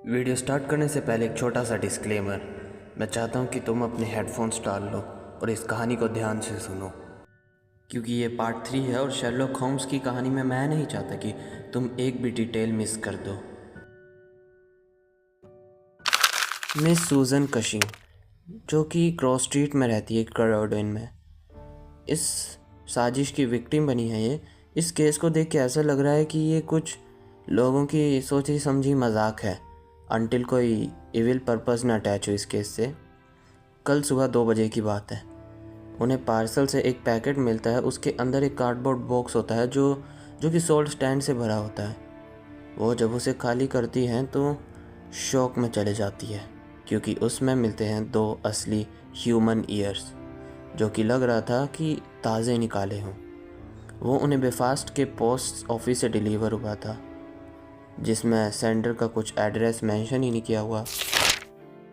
Video start करने से पहले एक छोटा सा डिस्क्लेमर। मैं चाहता हूँ कि तुम अपने हेडफोन्स डाल लो और इस कहानी को ध्यान से सुनो, क्योंकि ये पार्ट 3 है और शेरलॉक होम्स की कहानी में मैं नहीं चाहता कि तुम एक भी डिटेल मिस कर दो। मिस सूजन कशिंग, जो कि क्रॉस स्ट्रीट में रहती है कैरोलिन में, इस साजिश की विक्टिम बनी है। ये इस केस को देख के ऐसा लग रहा है कि ये कुछ लोगों की सोची समझी मजाक है, अनटिल कोई इविल पर्पस न अटैच हो इस केस से। कल सुबह 2 बजे की बात है। उन्हें पार्सल से एक पैकेट मिलता है। उसके अंदर एक कार्डबोर्ड बॉक्स होता है जो कि सोल्ड स्टैंड से भरा होता है। वो जब उसे खाली करती हैं तो शॉक में चले जाती है, क्योंकि उसमें मिलते हैं 2 असली ह्यूमन ईयर्स, जो कि लग रहा था कि ताज़े निकाले हों। वो उन्हें बेफास्ट के पोस्ट ऑफिस से डिलीवर हुआ था, जिसमें सेंडर का कुछ एड्रेस मेंशन ही नहीं किया हुआ।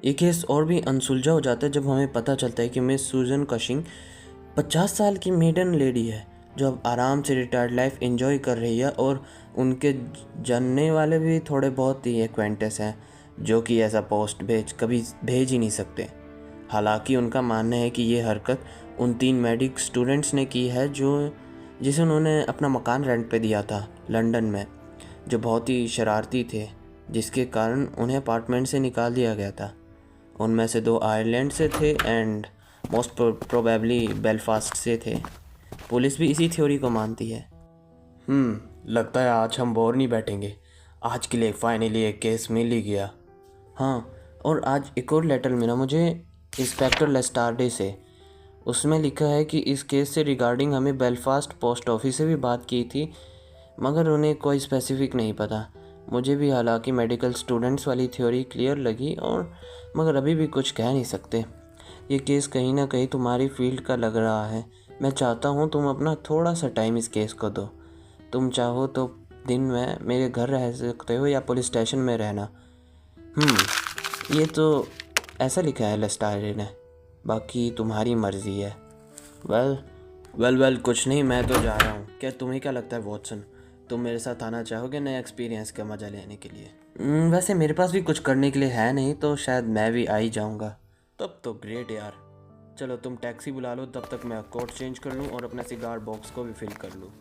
ये केस और भी अनसुलझा हो जाता है जब हमें पता चलता है कि मिस सूजन कशिंग 50 साल की मेडन लेडी है, जो अब आराम से रिटायर्ड लाइफ एंजॉय कर रही है, और उनके जानने वाले भी थोड़े बहुत ही एक्वेंटेंस हैं जो कि ऐसा पोस्ट कभी भेज ही नहीं सकते। हालांकि उनका मानना है कि ये हरकत उन 3 मेडिक स्टूडेंट्स ने की है जिसे उन्होंने अपना मकान रेंट पे दिया था लंदन में, जो बहुत ही शरारती थे, जिसके कारण उन्हें अपार्टमेंट से निकाल दिया गया था। उनमें से 2 आयरलैंड से थे एंड मोस्ट प्रोबेबली बेलफास्ट से थे। पुलिस भी इसी थ्योरी को मानती है। लगता है आज हम बोर नहीं बैठेंगे। आज के लिए फाइनली एक केस मिल ही गया। हाँ, और आज एक और लेटर मिला मुझे इंस्पेक्टर लेस्टार्डे से। उसमें लिखा है कि इस केस से रिगार्डिंग हमें बेलफास्ट पोस्ट ऑफिस से भी बात की थी, मगर उन्हें कोई स्पेसिफिक नहीं पता। मुझे भी हालांकि मेडिकल स्टूडेंट्स वाली थ्योरी क्लियर लगी, और मगर अभी भी कुछ कह नहीं सकते। ये केस कहीं ना कहीं तुम्हारी फील्ड का लग रहा है। मैं चाहता हूँ तुम अपना थोड़ा सा टाइम इस केस को दो। तुम चाहो तो दिन में मेरे घर रह सकते हो या पुलिस स्टेशन में रहना। ये तो ऐसा लिखा है लेस्टारे ने, बाकी तुम्हारी मर्ज़ी है। वेल कुछ नहीं, मैं तो जा रहा हूँ। क्या तुम्हें क्या लगता है वॉटसन, तुम मेरे साथ आना चाहोगे नए एक्सपीरियंस का मज़ा लेने के लिए? वैसे मेरे पास भी कुछ करने के लिए है नहीं, तो शायद मैं भी आ ही जाऊँगा। तब तो ग्रेट यार। चलो तुम टैक्सी बुला लो, तब तक मैं कोट चेंज कर लूँ और अपना सिगार बॉक्स को भी फिल कर लूँ।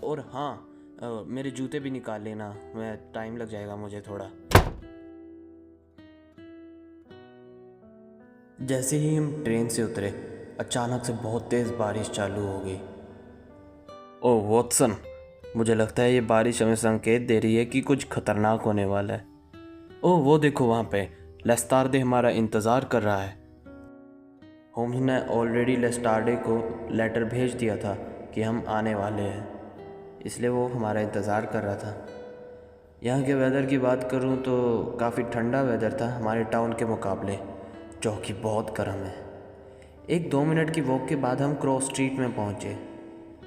और हाँ, मेरे जूते भी निकाल लेना, मैं टाइम लग जाएगा मुझे थोड़ा। जैसे ही हम ट्रेन से उतरे, अचानक से बहुत तेज़ बारिश चालू हो गई। ओह वॉटसन, मुझे लगता है ये बारिश हमें संकेत दे रही है कि कुछ खतरनाक होने वाला है। ओह वो देखो, वहाँ पे लेस्टार्डे हमारा इंतज़ार कर रहा है। होम्स ने ऑलरेडी लेस्टार्डे को लेटर भेज दिया था कि हम आने वाले हैं, इसलिए वो हमारा इंतज़ार कर रहा था। यहाँ के वेदर की बात करूँ तो काफ़ी ठंडा वेदर था हमारे टाउन के मुकाबले, जो कि बहुत गर्म है। 1-2 मिनट की वॉक के बाद हम क्रॉस स्ट्रीट में पहुँचे।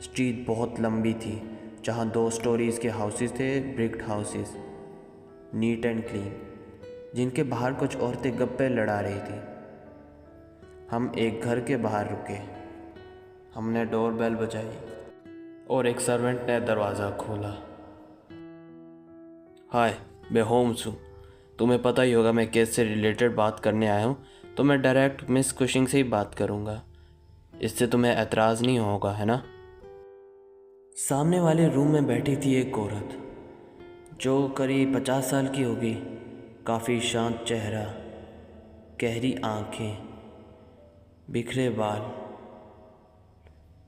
स्ट्रीट बहुत लंबी थी, जहाँ 2 स्टोरीज़ के हाउसेस थे, bricked houses, neat and clean, जिनके बाहर कुछ औरतें गप्पे लड़ा रही थी। हम एक घर के बाहर रुके। हमने डोरबेल बजाई और एक सर्वेंट ने दरवाज़ा खोला। हाय, मैं होम्स हूँ। तुम्हें पता ही होगा मैं केस से रिलेटेड बात करने आया हूँ, तो मैं डायरेक्ट मिस कुशिंग से ही बात करूँगा। इससे तुम्हें एतराज़ नहीं होगा, है ना? सामने वाले रूम में बैठी थी एक औरत, जो करीब 50 साल की होगी। काफ़ी शांत चेहरा, गहरी आँखें, बिखरे बाल।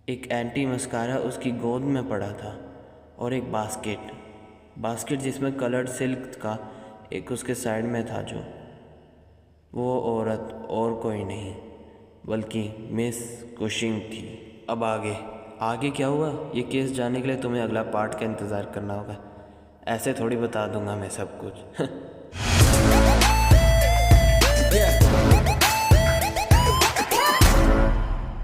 एक एंटी मस्कारा उसकी गोद में पड़ा था, और एक बास्केट जिसमें कलर्ड सिल्क का एक उसके साइड में था। जो वो औरत और कोई नहीं बल्कि मिस कुशिंग थी। अब आगे क्या हुआ, ये केस जानने के लिए तुम्हें अगला पार्ट का इंतज़ार करना होगा। ऐसे थोड़ी बता दूंगा मैं सब कुछ।